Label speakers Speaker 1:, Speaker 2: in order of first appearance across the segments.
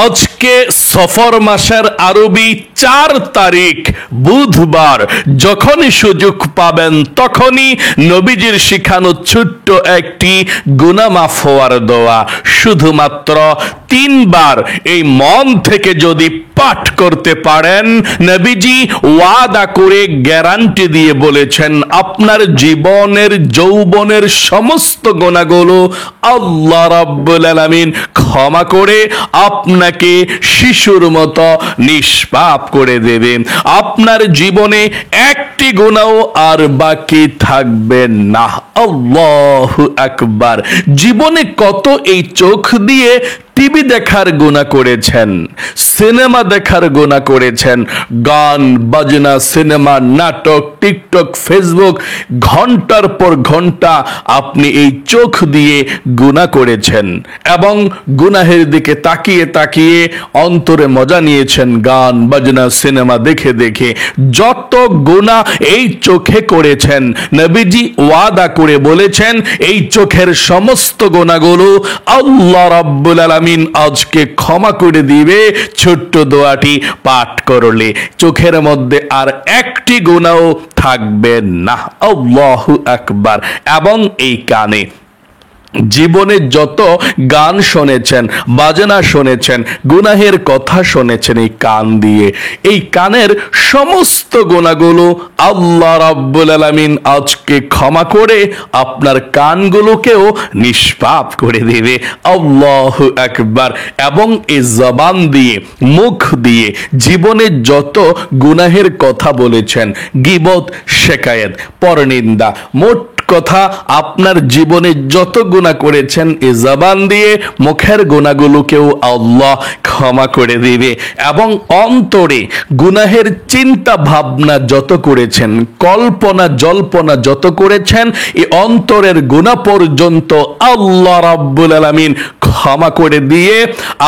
Speaker 1: আজকে সফর মাসের আরবি 4 তারিখ বুধবার। যখনই সুযোগ পাবেন তখনই নবীজির শিখানো ছোট্ট একটি গুনাহ মাফ হওয়ার দোয়া শুধুমাত্র 3 বার এই মন থেকে যদি পাঠ করতে পারেন, নবীজি ওয়াদা করে গ্যারান্টি দিয়ে বলেছেন আপনার জীবনের যৌবনের সমস্ত গুনাহগুলো আল্লাহ রাব্বুল আলামিন ক্ষমা করে আপনাকে শিশুর মতো নিষ্পাপ করে দেবে। আপনার জীবনে একটি গুনাহ আর বাকি থাকবে না। আল্লাহু আকবার। জীবনে কত এই চোখ দিয়ে টিভি দেখার গুনাহ করেছেন, সিনেমা দেখার গুনাহ করেছেন, গান বাজনা, সিনেমা, নাটক, টিকটক, ফেসবুক, ঘন্টার পর ঘন্টা আপনি এই চোখ দিয়ে গুনাহ করেছেন এবং গুনাহের দিকে তাকিয়ে তাকিয়ে অন্তরে মজা নিয়েছেন গান বাজনা সিনেমা দেখে দেখে। যত গুনাহ এই চোখে করেছেন, নবীজি ওয়াদা করে বলেছেন এই চোখের সমস্ত গুনাহগুলো আল্লাহ রাব্বুল আলামিন আজকে ক্ষমা করে দিবে ছোট্ট দোয়াটি পাঠ করলে। চোখের মধ্যে আর একটি গুনাহ থাকবে না। আল্লাহু আকবার। এবং এই কানে জীবনে যত গান শুনেছেন, বাজনা শুনেছেন, গুনাহের কথা শুনেছেন এই কান দিয়ে, এই কানের সমস্ত গুনাহগুলো আল্লাহ রাব্বুল আলামিন আজকে ক্ষমা করে আপনার কানগুলোকেও নিষ্পাপ করে দেবে। আল্লাহু আকবার। এবং এই জবান দিয়ে, মুখ দিয়ে জীবনে যত গুনাহের কথা বলেছেন, গীবত, শিকায়েত, পরনিন্দা, মোট কথা আপনার জীবনে যত গুনাহ করেছেন এই জবান দিয়ে, মুখের গুনাহগুলোকেও আল্লাহ ক্ষমা করে দিবে। এবং অন্তরে গুনাহের চিন্তা ভাবনা যত করেছেন, কল্পনা জল্পনা যত করেছেন, এই অন্তরের গুনাহ পর্যন্ত আল্লাহ রাব্বুল আলামিন ক্ষমা করে দিয়ে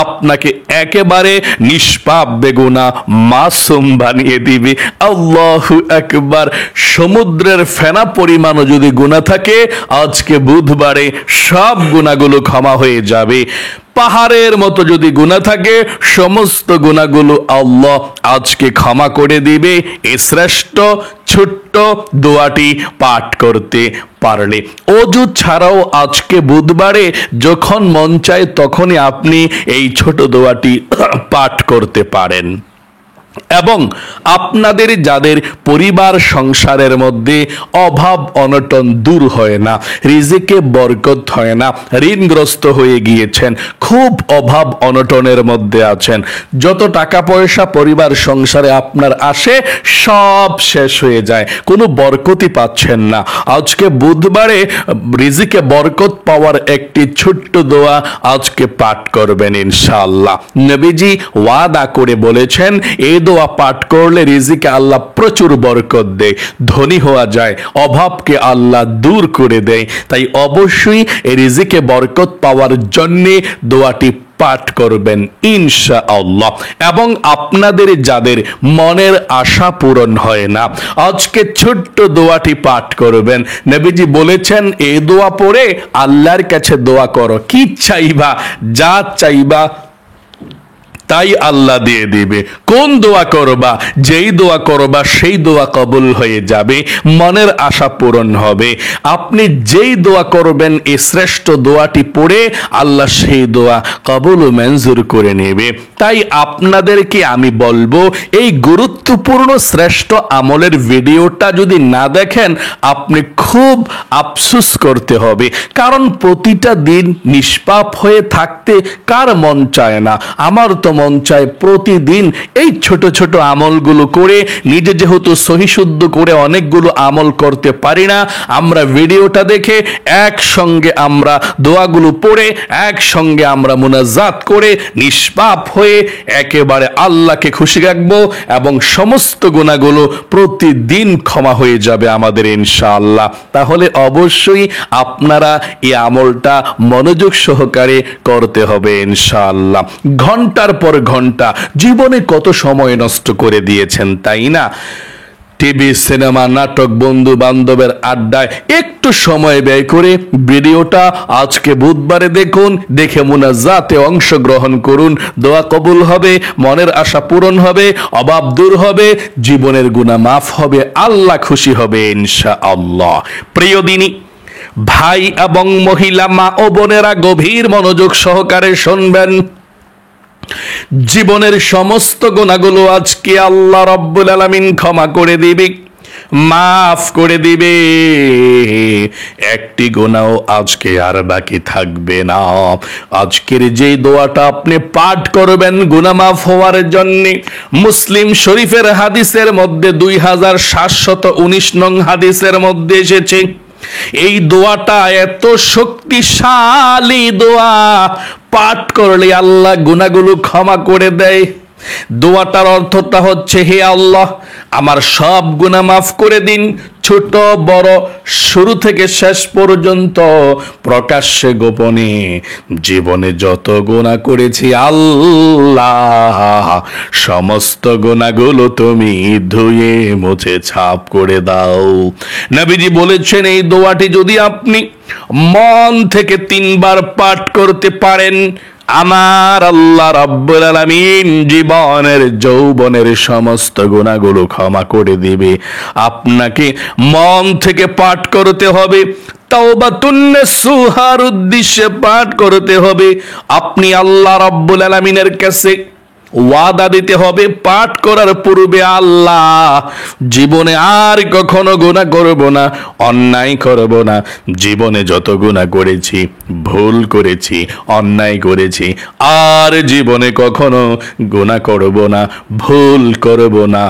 Speaker 1: আপনাকে একেবারে নিষ্পাপ বেগুনাহ মাসুম বানিয়ে দিবে। আল্লাহু আকবার। সমুদ্রের ফেনা পরিমাণও যদি গুনাহ থাকে, আজকে বুধবারে সব গুনাহগুলো ক্ষমা হয়ে যাবে। পাহাড়ের মতো যদি গুনাহ থাকে, সমস্ত গুনাহগুলো আল্লাহ আজকে ক্ষমা করে দিবে এই শ্রেষ্ঠ ছোট্ট দোয়াটি পাঠ করতে পারলে। অজু ছাড়াও আজকে বুধবারে যখন মন চায় তখনই আপনি এই ছোট দোয়াটি পাঠ করতে পারেন। এবং আপনাদের যাদের পরিবার সংসারের মধ্যে অভাব অনটন দূর হয় না, রিজিকে বরকত হয় না, ঋণগ্রস্ত হয়ে গিয়েছেন, খুব অভাব অনটনের মধ্যে আছেন, যত টাকা পয়সা পরিবার সংসারে আপনার আসে সব শেষ হয়ে যায়, কোনো বরকতই পাচ্ছেন না, আজকে বুধবারে রিজিকে বরকত পাওয়ার একটি ছোট্ট দোয়া আজকে পাঠ করবেন ইনশাআল্লাহ। নবীজি ওয়াদা করে বলেছেন এই দোয়া পাঠ করলে রিজিকে আল্লাহ প্রচুর বরকত দেয়, ধনী হওয়া যায়, অভাবকে আল্লাহ দূর করে দেয়। তাই অবশ্যই এই রিজিকে বরকত পাওয়ার জন্য দোয়াটি পাঠ করবেন ইনশাআল্লাহ। এবং আপনাদের যাদের মনের আশা পূরণ হয় না, আজকে ছোট্ট দোয়াটি পাঠ করবেন। নবীজি বলেছেন এই দোয়া পড়ে আল্লাহর কাছে দোয়া করো, কি চাইবা, যা চাইবা তাই আল্লাহ দিয়ে দিবে। কোন দোয়া করবা, যেই দোয়া করবা সেই দোয়া কবুল হয়ে যাবে, মনের আশা পূরণ হবে। আপনি যেই দোয়া করবেন এই শ্রেষ্ঠ দোয়াটি পড়ে আল্লাহ সেই দোয়া কবুল ও মঞ্জুর করে নেবে। তাই আপনাদেরকে আমি বলবো এই গুরুত্বপূর্ণ শ্রেষ্ঠ আমলের ভিডিওটা যদি না দেখেন আপনি খুব আফসোস করতে হবে। কারণ প্রতিটা দিন নিষ্পাপ হয়ে থাকতে কার মন চায় না? আমার তো মন চায় প্রতিদিন এই ছোট ছোট আমলগুলো করে, নিজে যেহেতু সহি শুদ্ধ করে অনেকগুলো আমল করতে পারি না, আমরা ভিডিওটা দেখে একসঙ্গে আমরা দোয়াগুলো পড়ে একসঙ্গে আমরা মুনাজাত করে নিষ্পাপ হয়ে একেবারে আল্লাহকে খুশি রাখবো এবং সমস্ত গুনাহগুলো প্রতিদিন ক্ষমা হয়ে যাবে আমাদের ইনশাআল্লাহ। তাহলে অবশ্যই আপনারা এই আমলটা মনোযোগ সহকারে করতে হবে ইনশাআল্লাহ। ঘন্টার পর ঘন্টা জীবনে কত সময় নষ্ট করে দিয়েছেন, তাই না? টিভি, সিনেমা, নাটক, বন্ধু বান্ধবের আড্ডায় একটু সময় ব্যয় করে ভিডিওটা আজকে বুধবারে দেখুন, দেখে মুনাজাতে অংশগ্রহণ করুন। দোয়া কবুল হবে, মনের আশা পূরণ হবে, অভাব দূর হবে, জীবনের গুনাহ মাফ হবে, আল্লাহ খুশি হবে ইনশাআল্লাহ। প্রিয় দিনী ভাই এবং মহিলা, মা ও বোনেরা, গভীর মনোযোগ সহকারে শুনবেন। জীবনের সমস্ত গুনাহগুলো আজকে আল্লাহ রাব্বুল আলামিন ক্ষমা করে দিবে, মাফ করে দিবে। একটি গুনাহ আজকে আর বাকি থাকবে না। আজকের যে দোয়াটা আপনি পাঠ করবেন গুনাহ মাফ হওয়ার জন্য, মুসলিম শরীফের হাদিসের মধ্যে 2719 নং হাদিসের মধ্যে এসেছে। এই দোয়াটা এত শক্তিশালী দোয়া, পাঠ করলে আল্লাহ গুনাহগুলো ক্ষমা করে দেয়। দোয়াটার অর্থটা হচ্ছে, হে আল্লাহ, আমার সব গুনাহ মাফ করে দিন, ছোট বড়, শুরু থেকে শেষ পর্যন্ত, প্রকাশ্যে গোপনে, জীবনে যত গুনাহ করেছি আল্লাহ, সমস্ত গুনাহগুলো তুমি ধুয়ে মুছে ছাপ করে দাও। নবীজি বলেছেন, এই দোয়াটি যদি আপনি মন থেকে 3 বার পাঠ করতে পারেন, আমার আল্লাহ রাব্বুল আলামিন জীবনের যৌবনের সমস্ত গুনাহগুলো ক্ষমা করে দিবে। আপনাকে মন থেকে পাঠ করতে হবে, তাওবাতুন নাসুহার উদ্দেশ্যে পাঠ করতে হবে। আপনি আল্লাহ রাব্বুল আলামিনের কাছে ওয়াদা দিতে হবে, পাঠ করার পূর্বে, আল্লাহ, জীবনে আর কখনো গুনাহ করব না, অন্যায় করব না। জীবনে যত গুনাহ করেছি, ভুল করেছি, অন্যায় করেছি, আর জীবনে কখনো গুনাহ করব না, ভুল করব না,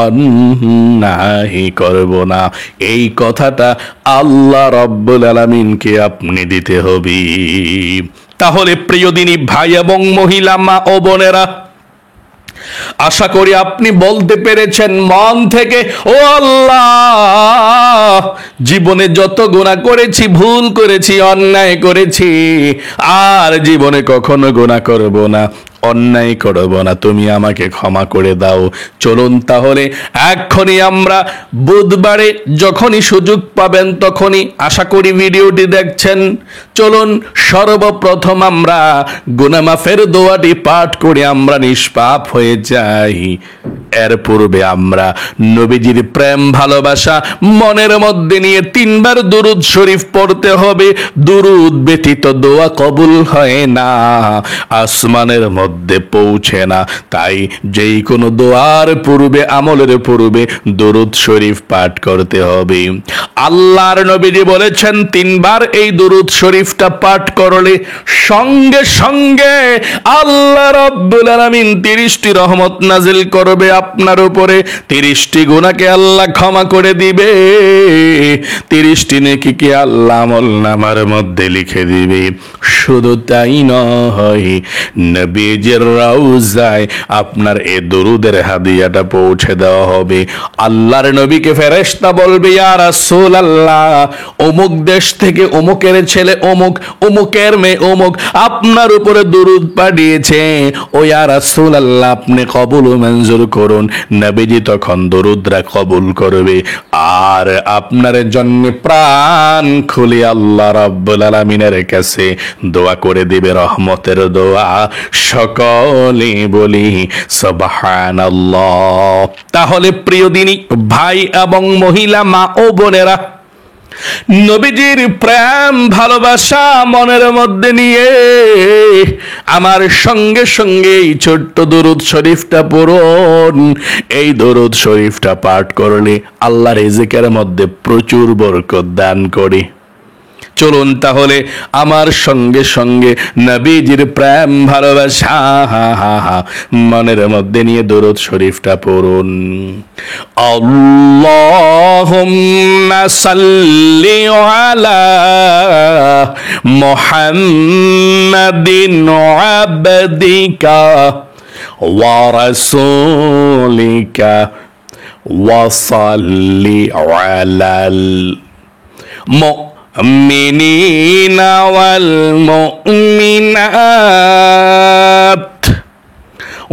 Speaker 1: অন্যায় করব না। এই কথাটা আল্লাহ রাব্বুল আলামিনকে আপনি দিতে হবে। তাহলে প্রিয় দিনী ভাই এবং মহিলা, মা ও বোনেরা, আশা করি আপনি বলতে পেরেছেন মন থেকে, ও আল্লাহ, জীবনে যত গুনাহ করেছি, ভুল করেছি, অন্যায় করেছি, আর জীবনে কখনো গুনাহ করব না, অন্যায় করব না, তুমি আমাকে ক্ষমা করে দাও। চলুন তাহলে এক্ষুনি আমরা বুধবারে যখনই সুযোগ পাবেন তখনই, আশা করি ভিডিওটি দেখছেন, চলুন সর্বপ্রথম আমরা গুনাহ মাফের দোয়াটি পাঠ করে আমরা নিষ্পাপ হয়ে যাই। এর পূর্বে আমরা নবীজির প্রেম ভালোবাসা মনের মধ্যে নিয়ে 3 বার দুরূদ শরীফ পড়তে হবে। দুরূদ ব্যতীত দোয়া কবুল হয় না, আসমানের মধ্যে পৌঁছে না। তাই যেই কোনো দোয়ার পূর্বে, আমলের পূর্বে দুরূদ শরীফ পাঠ করতে হবে। আল্লাহর নবীজি বলেছেন, 3 বার এই দুরূদ শরীফটা পাঠ করলে সঙ্গে সঙ্গে আল্লাহ রাব্বুল আলামিন 30টি রহমত নাজিল করবে আপনার উপরে। 30টি গুনাহকে আল্লাহ ক্ষমা করে দিবে, 30টি নেকিকে আল্লাহ আমলনামার মধ্যে লিখে দিবে। শুধু তাই নয়, নবীজির রওজায় আপনার এই দরুদের হাদিয়াটা পৌঁছে দেওয়া হবে। আল্লাহর নবীকে ফেরেশতা বলবে, ইয়া রাসূলুল্লাহ, অমুক দেশ থেকে অমুকের ছেলে অমুক, অমুকের মেয়ে অমুক আপনার উপরে দরুদ পাঠিয়েছে, ও ইয়া রাসূলুল্লাহ, আপনি কবুল ও মঞ্জুর করুন। নবীজি তখন দরুদরা কবুল করবে, আর আপনার জন্য প্রাণ খুলে আল্লাহ রাব্বুল আলামিনের কাছে দোয়া করে দিবে, রহমতের দোয়া। সকলে বলি সুবহানাল্লাহ। তাহলে প্রিয় দিনী ভাই এবং মহিলা, মা ও বোনেরা, নবীজির প্রেম ভালোবাসা মনের মধ্যে নিয়ে আমার সঙ্গে সঙ্গে এই ছোট্ট দরুদ শরীফটা পড়ুন। এই দরুদ শরীফটা পাঠ করলে আল্লাহ রিজিকের মধ্যে প্রচুর বরকত দান করে। চলুন তাহলে আমার সঙ্গে সঙ্গে নবীজির প্রেম ভালোবাসা মনের মধ্যে নিয়ে দরুদ শরীফটা পড়ুন। আল্লাহুম্মা সাল্লি আলা মুহাম্মাদিন আবদিকা ওয়া রাসূলিকা ওয়া সাল্লি আলাল المؤمنين والمؤمنات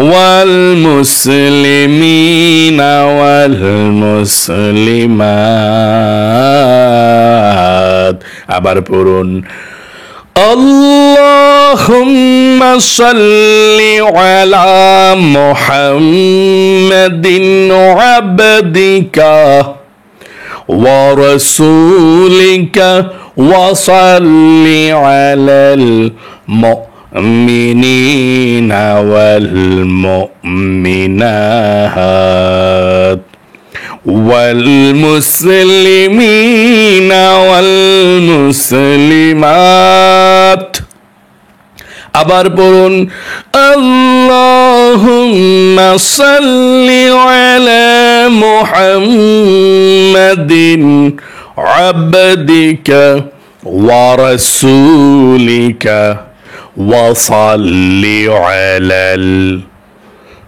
Speaker 1: والمسلمين والمسلمات আবার পড়ুন اللهم صل على محمد عبدك ورسولك وصل على المؤمنين والمؤمنات والمسلمين والمسلمات আবার পড়ুন اللهم صل على محمد عبدك ورسولك وصل على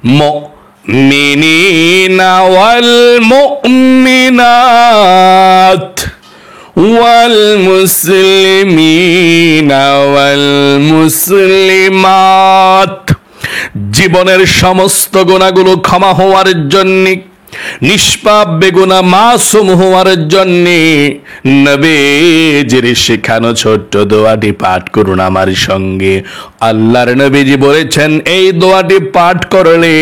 Speaker 1: المؤمنين والمؤمنات والمسلمين والمسلمات জীবনের সমস্ত গুনাহগুলো ক্ষমা হওয়ার জন্য নিষ্পাপ বেগুনা মাসুম হওয়ার জন্য নবীজির শেখানো ছোট্ট দোয়াটি পাঠ করুন আমার সঙ্গে আল্লাহর নবীজি বলেছেন এই দোয়াটি পাঠ করলে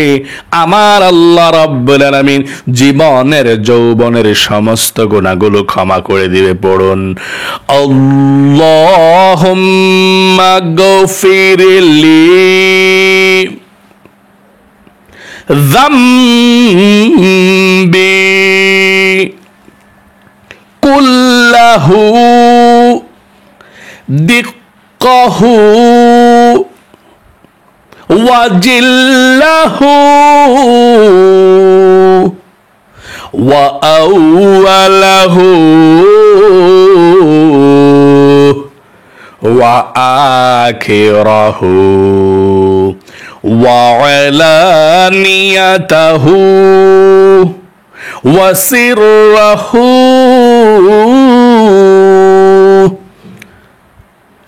Speaker 1: আমার আল্লাহ রাব্বুল আলামিন জীবনের যৌবনের সমস্ত গুনাহগুলো ক্ষমা করে দিবে পড়ুন আল্লাহুম্মা গফিরলি ذنبي كله دقه وجله وأوله وآخره وعلانيته وسره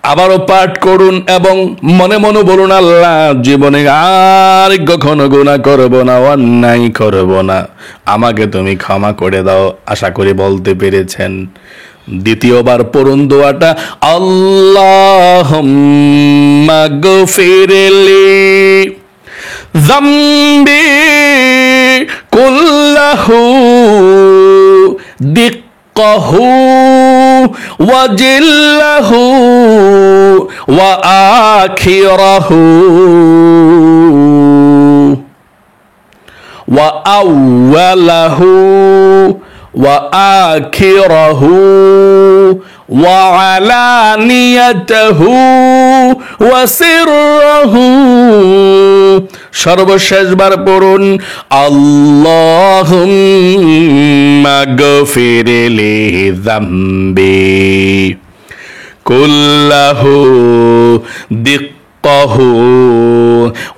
Speaker 1: আবারও পাঠ করুন এবং মনে মনে বলুন আল্লাহ জীবনে আর কখনো গুনাহ করব না অন্যায় করব না আমাকে তুমি ক্ষমা করে দাও আশা করি বলতে পেরেছেন দ্বিতীয়বার পড়ুন দোয়াটা আল্লাহুম্মা গফিরলি যামবি কুল্লাহু দিক্কাহু ওয়াজিল্লাহু ওয়া আখিরাহু ওয়া আউওয়ালাহু وآخره وعلانيته وسره সর্বশেষবার পড়ুন আল্লাহুম্মা গফিরলি যামবি কুল্লাহু দিক্কাহু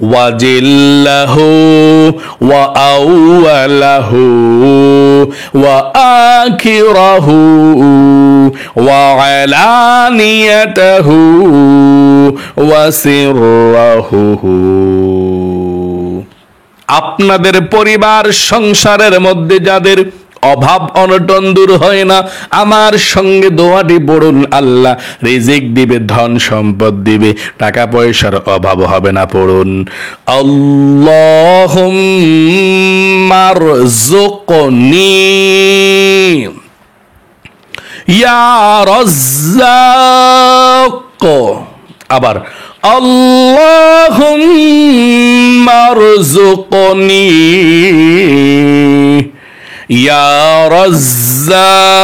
Speaker 1: ওয়াজিল্লাহু ওয়া আউওয়ালাহু ওয়া আখিরাহু ওয়া আলানিয়াতাহু ওয়া সিররাহু আপনাদের পরিবার সংসারের মধ্যে যাদের অভাব অনটন দূর হয় না আমার সঙ্গে দোয়াটি পড়ুন আল্লাহ রিজিক দিবে ধন সম্পদ দিবে টাকা পয়সার অভাব হবে না পড়ুন আল্লাহুম্মা রযুকনি ইয়া রাজ্জাক আবার আল্লাহুম্মা রযুকনি ইয়া রাজ্জাক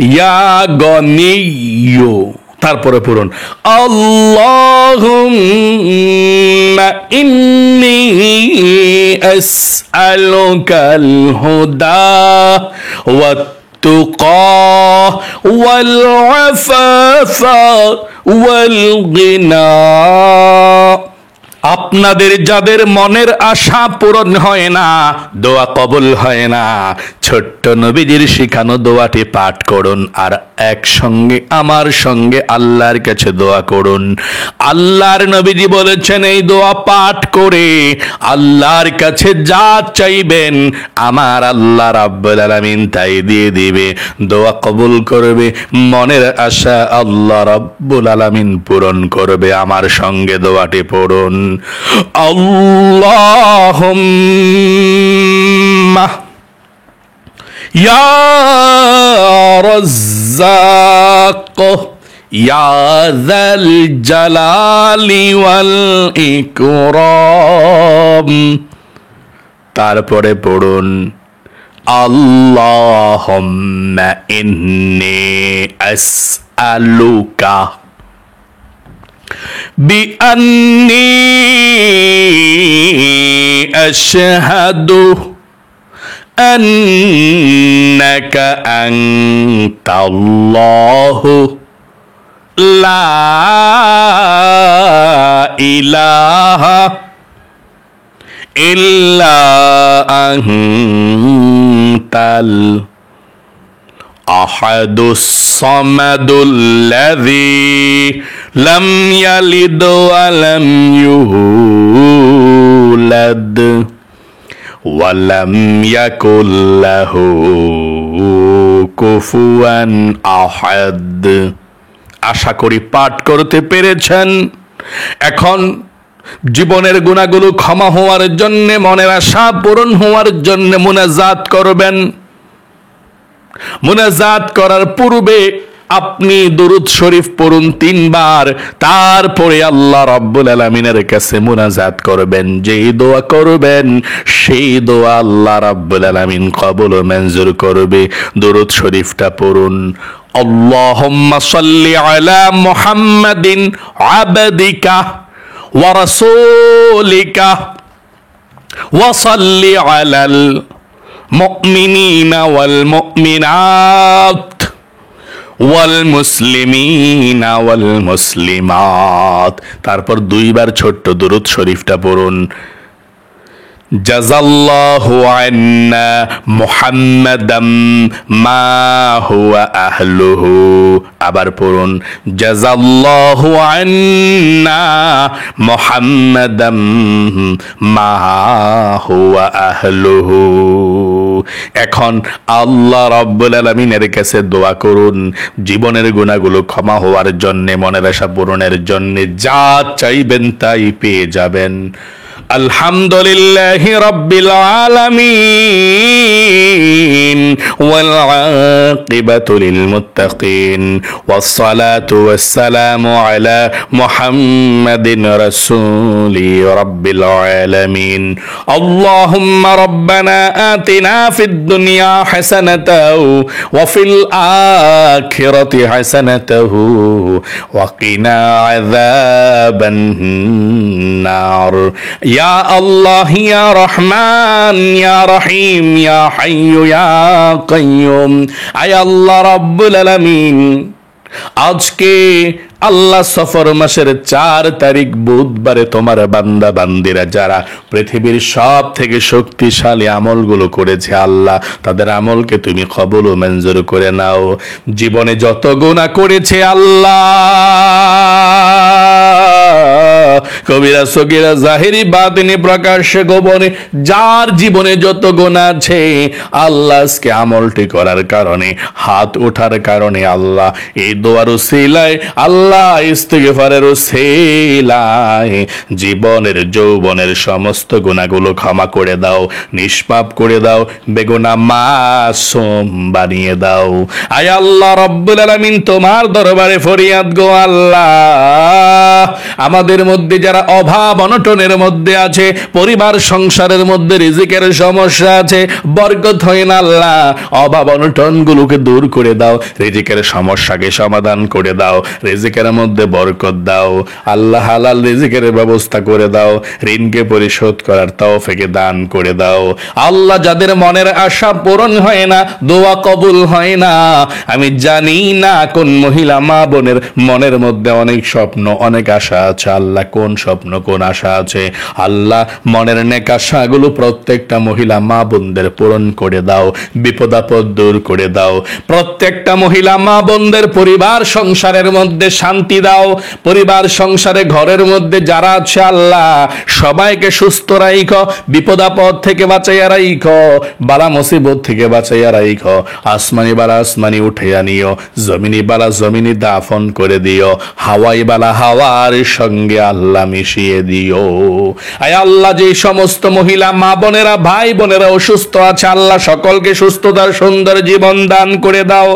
Speaker 1: ইয়া গনিয়্যু তারপরে পড়ুন আল্লাহুম্মা ইন্নী আসআলুকাল হুদা ওয়াত তুকা ওয়াল আফাফা ওয়াল গিনা আপনাদের যাদের মনের আশা পূরণ হয় না দোয়া কবুল হয় না ছোট্ট নবীজির শিখানো দোয়াটি পাঠ করুন আর একসঙ্গে আমার সঙ্গে আল্লাহর কাছে দোয়া করুন। আল্লাহর নবীজি বলেছেন এই দোয়া পাঠ করে আল্লাহর কাছে যা চাইবেন আমার আল্লাহ রাব্বুল আলামিন তাই দিয়ে দিবে, দোয়া কবুল করবে, মনের আশা আল্লাহ রাব্বুল আলামিন পূরণ করবে। আমার সঙ্গে দোয়াটি পড়ুন। আল্লাহুম্মা ইয়া রাজ্জাক ইয়া যাল জালালি ওয়াল ইকরাম। তারপরে পড়ুন আল্লাহুম্মা ইন্নী আসআলুকা বিআন্নী আশহাদু আন্নাকা আনতাল্লাহু লা ইলাহা ইল্লা আনতাল আহাদুস সামাদুল্লাযী লাম ইয়ালিদ ওয়া লাম ইউলাদ ওয়া লাম ইয়াকুল লাহু কুফুয়ান আহাদ। আশা করি পাঠ করতে পেরেছেন। এখন জীবনের গুনাহগুলো ক্ষমা হওয়ার জন্য, মনের আশা পূরণ হওয়ার জন্য মুনাজাত করবেন। মুনাজাত করার পূর্বে আপনি দুরূদ শরীফ পড়ুন 3 বার, তারপরে আল্লাহ রাব্বুল আলামিনের কাছে মুনাজাত করবেন। যেই দোয়া করবেন সেই দোয়া আল্লাহ রাব্বুল আলামিন কবুল ও মঞ্জুর করবে। দুরূদ শরীফটা পড়ুন। আল্লাহুম্মা সাল্লি আলা মুহাম্মাদিন আবদিকা ওয়া রাসূলিকা ওয়া সাল্লি আলাল মুমিনিনা ওয়াল মুমিনাত ওয়াল মুসলিমিনা ওয়াল মুসলিমাত। তারপর 2 বার ছোট্ট দুরূদ শরীফটা পড়ুন। জাযাল্লাহু আন্না মুহাম্মাদাম মা হুয়া আহলুহু। আবার পড়ুন জাযাল্লাহু আন্না মুহাম্মাদাম মা হুয়া আহলুহু। এখন আল্লাহ রাব্বুল আলামিনের কাছে দোয়া করুন জীবনের গুনাহগুলো ক্ষমা হওয়ার জন্য, মনের আশা পূরণের জন্য। যা চাইবেন তাই পেয়ে যাবেন। আলহামদুলিল্লাহি রাব্বিল আলামিন ওয়াল আকিবাতু লিল মুত্তাকিন ওয়াস সালাতু ওয়াস সালামু আলা মুহাম্মাদিন রাসূলি রাব্বিল আলামিন। আল্লাহুম্মা রাব্বানা আতিনা ফিদ দুনিয়া হাসানাতাও ওয়া ফিল আখিরাতি হাসানাতাহু ওয়া কিনা আযাবান নার। ইয়া আল্লাহ ইয়া রহমান ইয়া রহিম ইয়া হাইয়্যু ইয়া কাইয়্যুম। আয় আল্লাহ রাব্বুল আলামিন, আজকে আল্লাহ সফর মাসের 4 তারিখ বুধবারে তোমার বান্দা বান্দিরা যারা পৃথিবীর সব থেকে শক্তিশালী আমলগুলো করেছে আল্লাহ তাদের আমলকে তুমি কবুল ও মঞ্জুর করে নাও। জীবনে যত গুনাহ করেছে আল্লাহ, কবিরা সগীরা জাহিরি বাতিনি প্রকাশ্যে গোপনে যার জীবনে যত গুনাহ আছে আল্লাহ আজকে আমলটি করার কারণে, হাত ওঠার কারণে আল্লাহ এই দোয়ার উসিলায়, আল্লাহ ইস্তিগফারের উসিলায় জীবনের যৌবনের সমস্ত গুনাহগুলো ক্ষমা করে দাও, নিষ্পাপ করে দাও, বেগুনাহ মাসুম বানিয়ে দাও। আয় আল্লাহ রাব্বুল আলামিন, তোমার দরবারে ফরিয়াদ গো আল্লাহ, আমাদের মধ্যে যারা অভাব অনটনের মধ্যে আছে, পরিবার সংসারের মধ্যে রিজিকের সমস্যা আছে, বরকত হয় না আল্লাহ, অভাব অনটন গুলোকে দূর করে দাও, রিজিকের সমস্যাকে সমাধান করে দাও, রিজিকের মধ্যে বরকত দাও আল্লাহ, হালাল রিজিকের ব্যবস্থা করে দাও, ঋণকে পরিশোধ করার তৌফিক দান করে দাও আল্লাহ। যাদের মনের আশা পূরণ হয় না, দোয়া কবুল হয় না, আমি জানি না কোন মহিলা মা বোনের মনের মধ্যে অনেক স্বপ্ন, অনেক আশা আছে আল্লাহ, কোন স্বপ্ন কোন আশা আছে আল্লাহ, মনের নেক আশাগুলো প্রত্যেকটা মহিলা মা বোনদের পূরণ করে দাও, বিপদ আপদ দূর করে দাও। প্রত্যেকটা মহিলা মা বোনদের পরিবার সংসারের মধ্যে শান্তি দাও, পরিবার সংসারে ঘরের মধ্যে যারা আছে আল্লাহ সবাইকে সুস্থ রাইখো, বিপদ আপদ থেকে বাঁচাইয়া রাইখো, বালা মুসিবত থেকে বাঁচাইয়া রাইখো। আসমানি বালা আসমানি উঠাইয়া নিও, জমিনি বালা জমিনি দাফন করে দিও, হাওয়াই বালা হাওয়ার সঙ্গে আল্লাহ মিশিয়ে দিও। আয় আল্লাহ, যে সমস্ত মহিলা মা বোনেরা ভাই বোনেরা অসুস্থ আছে আল্লাহ সকলকে সুস্থতার সুন্দর জীবন দান করে দাও।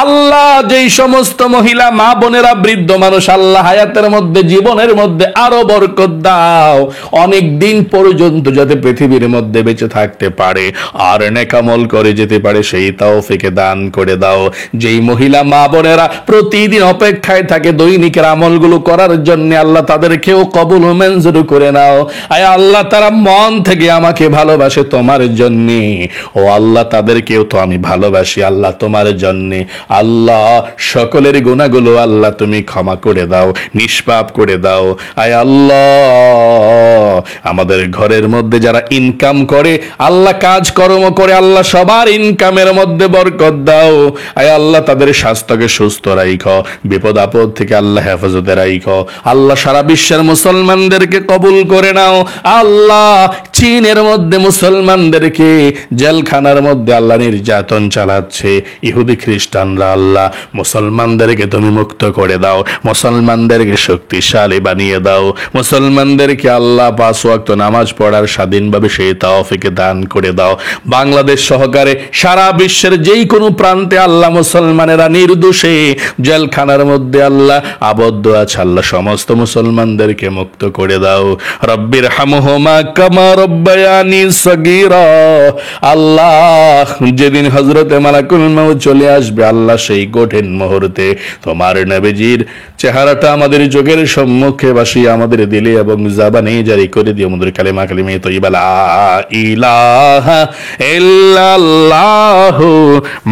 Speaker 1: আল্লাহ, যেই সমস্ত মহিলা মা বোনেরা বৃদ্ধ মানুষ আল্লাহ হায়াতের মধ্যে জীবনের মধ্যে আরো বরকত দাও, অনেক দিন পর্যন্ত যাতে পৃথিবীর মধ্যে বেঁচে থাকতে পারে আর নেক আমল করে যেতে পারে সেই তৌফিক দান করে দাও। যেই মহিলা মা বোনেরা প্রতিদিন অপেক্ষায় থাকে দৈনিকের আমলগুলো করার জন্য আল্লাহ তাদেরকেও কবুল ও মঞ্জুর করে নাও। আয় আল্লাহ, তারা মন থেকে আমাকে ভালোবাসে তোমার জন্য, ও আল্লাহ তাদেরকেও তো আমি ভালোবাসি আল্লাহ তোমার জন্য। আল্লাহ, সকলের গুনাহগুলো আল্লাহ তুমি ক্ষমা করে দাও, নিষ্পাপ করে দাও। আয় আল্লাহ, আমাদের ঘরের মধ্যে যারা ইনকাম করে আল্লাহ কাজকর্ম করে আল্লাহ সবার ইনকামের মধ্যে বরকত দাও। আয় আল্লাহ, তাদের স্বাস্থ্যকে সুস্থ রাখো, বিপদ আপদ থেকে আল্লাহ হেফাজতে রাখো। আল্লাহ, সারা বিশ্বের মুসলমানদেরকে কবুল করে নাও। আল্লাহ, চীনের মধ্যে মুসলমানদেরকে জেলখানার মধ্যে আল্লাহ নির্যাতন চালাচ্ছে ইহুদি খ্রিস্টানরা, আল্লাহ মুসলমানদেরকে তুমি মুক্ত করে দাও, মুসলমানদেরকে শক্তিশালী বানিয়ে দাও, মুসলমানদেরকে আল্লাহ 5 ওয়াক্ত নামাজ পড়ার স্বাধীনভাবে সেই তৌফিক দান করে দাও। বাংলাদেশ সহকারে সারা বিশ্বের যেই কোনো প্রান্তে আল্লাহ মুসলমানেরা নির্দোষে জেলখানার মধ্যে আল্লাহ আবদ্ধ আছে আল্লাহ সমস্ত মুসলমানদেরকে মুক্ত করে দাও। রব্বির হামহুমা কামা রব্বায়ানি সগীরা। আল্লাহ, যেদিন হযরতে মালাকুল মউত চলে আসবে আল্লাহ সেই কঠিন মুহূর্তে তোমার নবীজির চেহারাটা আমাদের চোখের সম্মুখে ভাসিয়ে আমাদের দিলে এবং জবানে জারি করে দিও আমাদের কালেমা কালিমে তয়্যিবা লা ইলাহা ইল্লাল্লাহু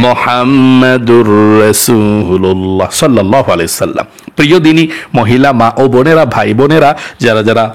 Speaker 1: মুহাম্মাদুর রাসূলুল্লাহ সাল্লাল্লাহু আলাইহি সাল্লাম। প্রিয় দিনী মহিলা মা ও বোনেরা ভাই বোনেরা যারা যারা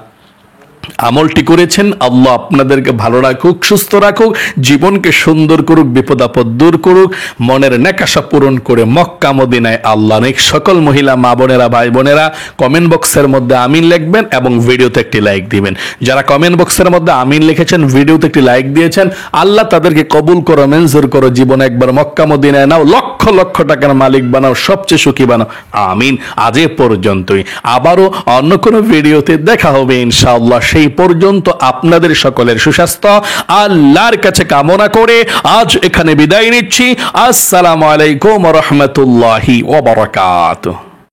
Speaker 1: আমলটি করেছেন আল্লাহ আপনাদেরকে ভালো রাখুক, সুস্থ রাখুক, জীবনকে সুন্দর করুক, বিপদ আপদ দূর করুক, মনের নেকাশা পূরণ করে মক্কা মদিনায় আল্লাহ নেক। সকল মহিলা মা বোনেরা ভাই বোনেরা কমেন্ট বক্সের মধ্যে আমিন লিখবেন এবং ভিডিওতে একটি লাইক দিবেন। যারা কমেন্ট বক্সের মধ্যে আমিন লিখেছেন, ভিডিওতে একটি লাইক দিয়েছেন, আল্লাহ তাদেরকে কবুল করো, মঞ্জুর করো, জীবনে একবার মক্কা মদিনায় নাও, লক্ষ লক্ষ টাকার মালিক বানাও, সবচেয়ে সুখী বানাও। আমিন। আজ এ পর্যন্তই, আবারও অন্য কোনো ভিডিওতে দেখা হবে ইনশাআল্লাহ। সেই পর্যন্ত আপনাদের সকলের সুস্বাস্থ্য আল্লাহর কাছে কামনা করে আজ এখানে বিদায় নিচ্ছি। আসসালামু আলাইকুম ওয়া রাহমাতুল্লাহি ওয়া বারাকাতুহু।